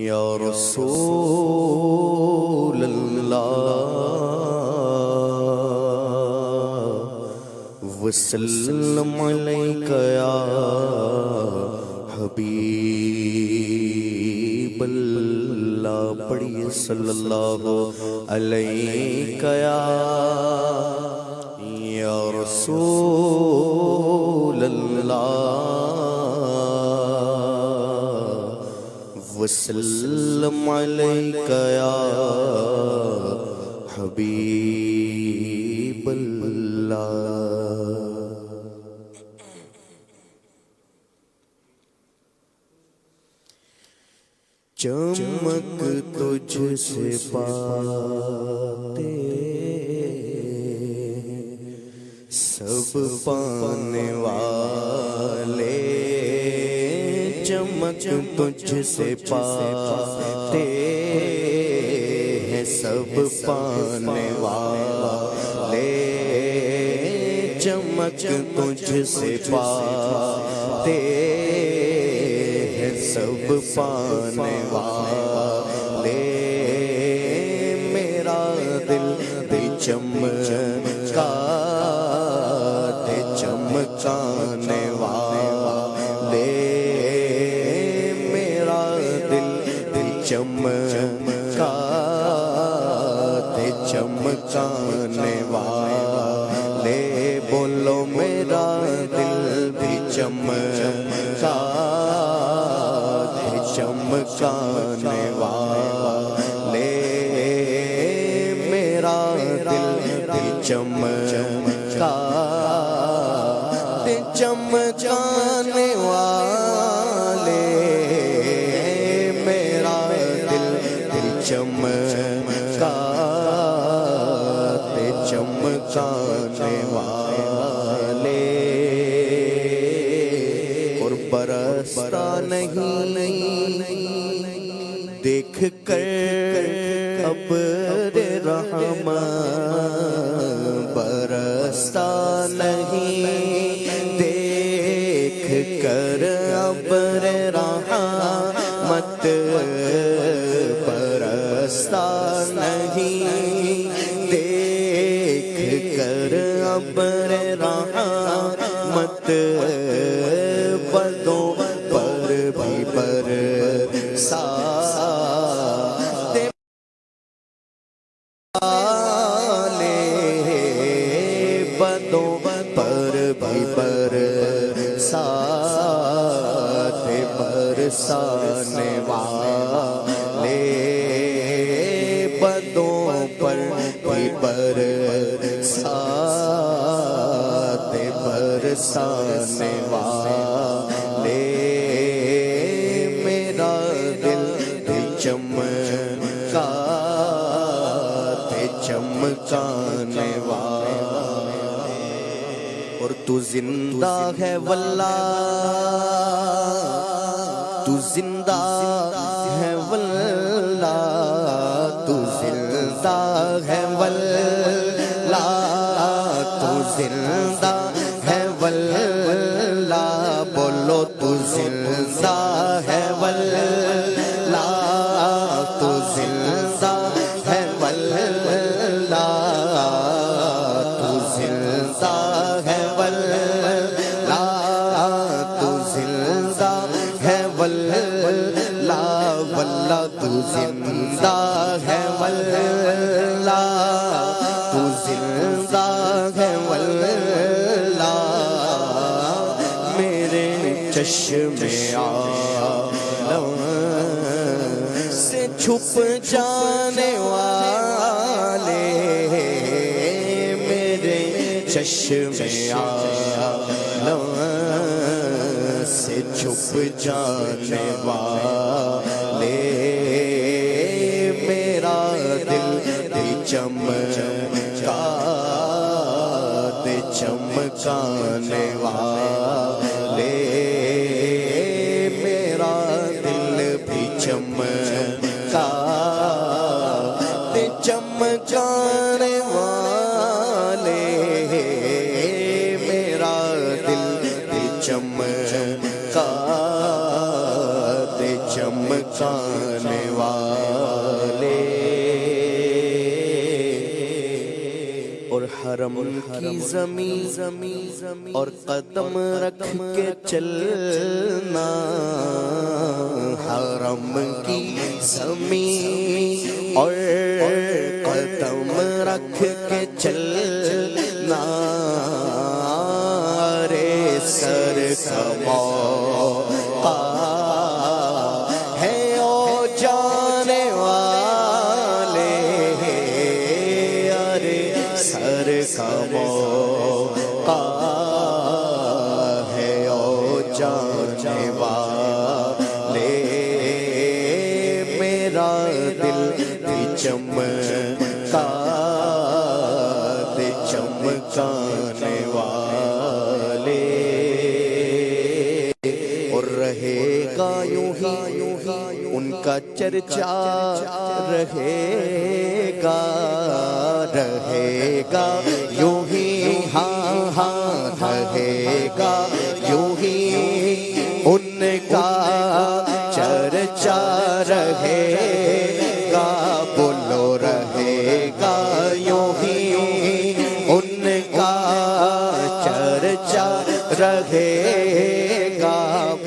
یا رسول اللہ وسلم علیک یا حبیب اللہ، پڑھیے صلی اللہ علیک یا رسول اللہ وسلم علیک یا حبیب اللہ۔ چمک تجھ سے پاتے سب پانے والے، چمک تجھ سے پاتے ہیں سب پانے والے، چمک تجھ سے پاتے ہیں سب پانے والے، میرا دل بھی چمکا چمکانے والے، میرا دل چمکا چمکانے والے، بولو میرا دل بھی چمکا چمکانے والے، میرا دل بھی چمکا چمکانے والے، میرا دل چمکا چمکانے والے، اور برستا نہیں دیکھ کر ابر رحمت، برستا نہیں دیکھ کر ابر رحمت، برستا نہیں دیکھ کر ابر رحمت، بدوں پر بھی برساتے والے، بدوں پر بھی برساتے برسانے والے، بدوں پر بھی برساتے برسانے والے، میرا دل چمکا چمکانے والے، اور تو زندہ ہے واللہ، تو زندہ ہے واللہ، تو زندہ ہے واللہ، تو زندہ ہے واللہ، بولو تو زندہ ہے واللہ، تو زندہ ہے واللہ، تو زندہ ہے واللہ، تو زندہ ہے واللہ، واللہ تو زندہ ہے واللہ، تو زندہ ہے واللہ، میرے چشم عالم سے چھپ جانے والے، میرے چشم عالم سے چھپ جانے والے، میرا دل چمکا چمکانے والے، میرا دل بھی چمکا چمکانے والے، میرا دل بھی چمکا چمکانے والے اور حرم کی زمین اور قدم رکھ کے چلنا حرم کی زمین اور قدم رکھ کے چلنا رے سر کا موقع ہے او جانے والے ارے سر کا موقع ہے او جانے والے میرا دل بھی چمکا دے چمکانے والے اور رہے گا یوں ہی ان کا چرچا رہے گا یوں ہی ہاں رہے گا یوں ہی ان کا چرچا رہے گا بولو رہے گا یوں ہی ان کا چرچا رہے گا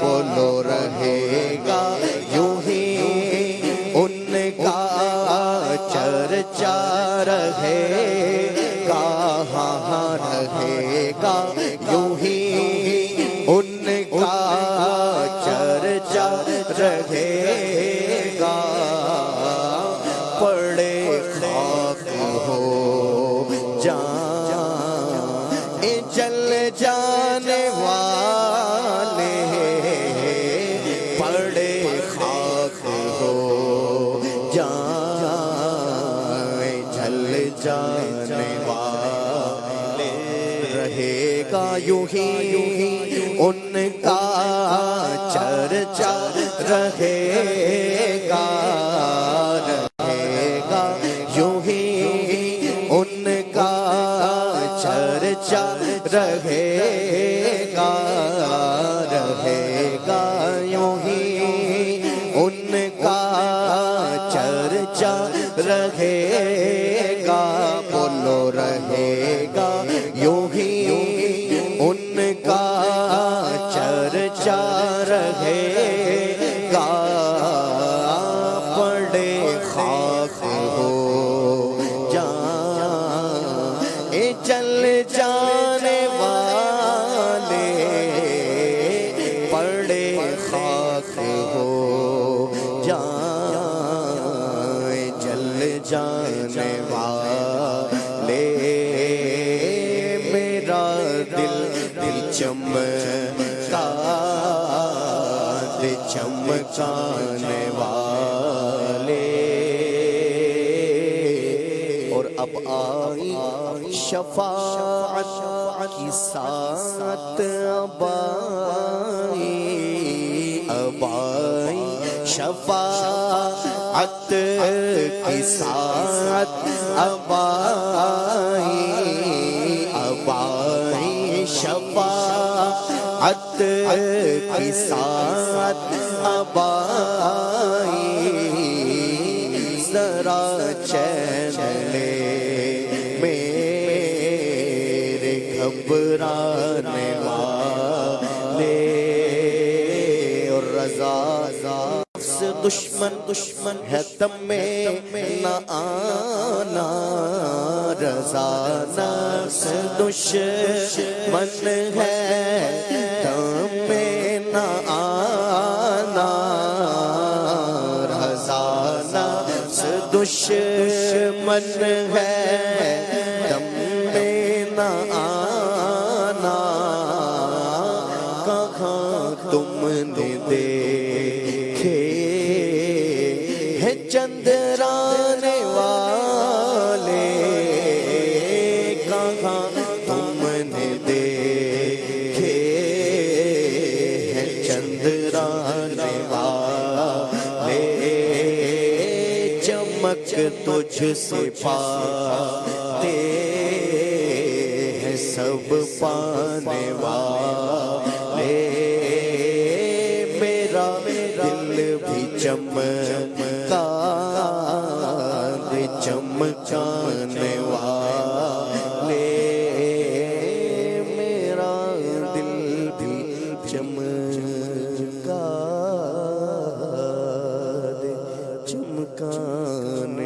بولو رہے گا یوں ہی ان کا چرچا رہے گا ہاں رہے گا یوں ہی ان کا چرچا رہے گا پڑے خاک ہو جان جل جانے والے پڑے خاک ہو جان جل جانے والے رہے گا یوں ہی ان کا چرچا رہے گا یوں ہی ان کا چرچا رہے گا یوں ہی ان کا چرچا رہے گا بولو رہے گا یوں ہی ان کا چرچا رہے گا پڑے خاک ہو جان چل جانے والے پڑے خاک ہو جان جل جانے والے میرا دل چمکا دے چمکانے والے اور اب آئی شفاعت کی ساتھ اب آئی شفاعت کی ساتھ اب آئی شفاعت کی ساتھ اب آئی ذرا چین لے میرے گھبرانے والے اور رضا سے دشمن ہے تم میں نہ آنا رضا نفس دشمن ہے تم میں نہ آنا رضا نفس دشمن ہے تم میں نہ آنا کہاں تم نے دیکھے ہے چندرانے والے کہاں تم نے دیکھے ہے چندرانے والے چمک تجھ سے پاتے ہیں سب پانے والے چمکا دے چمکانے والے میرا دل بھی چمکا دے چمکانے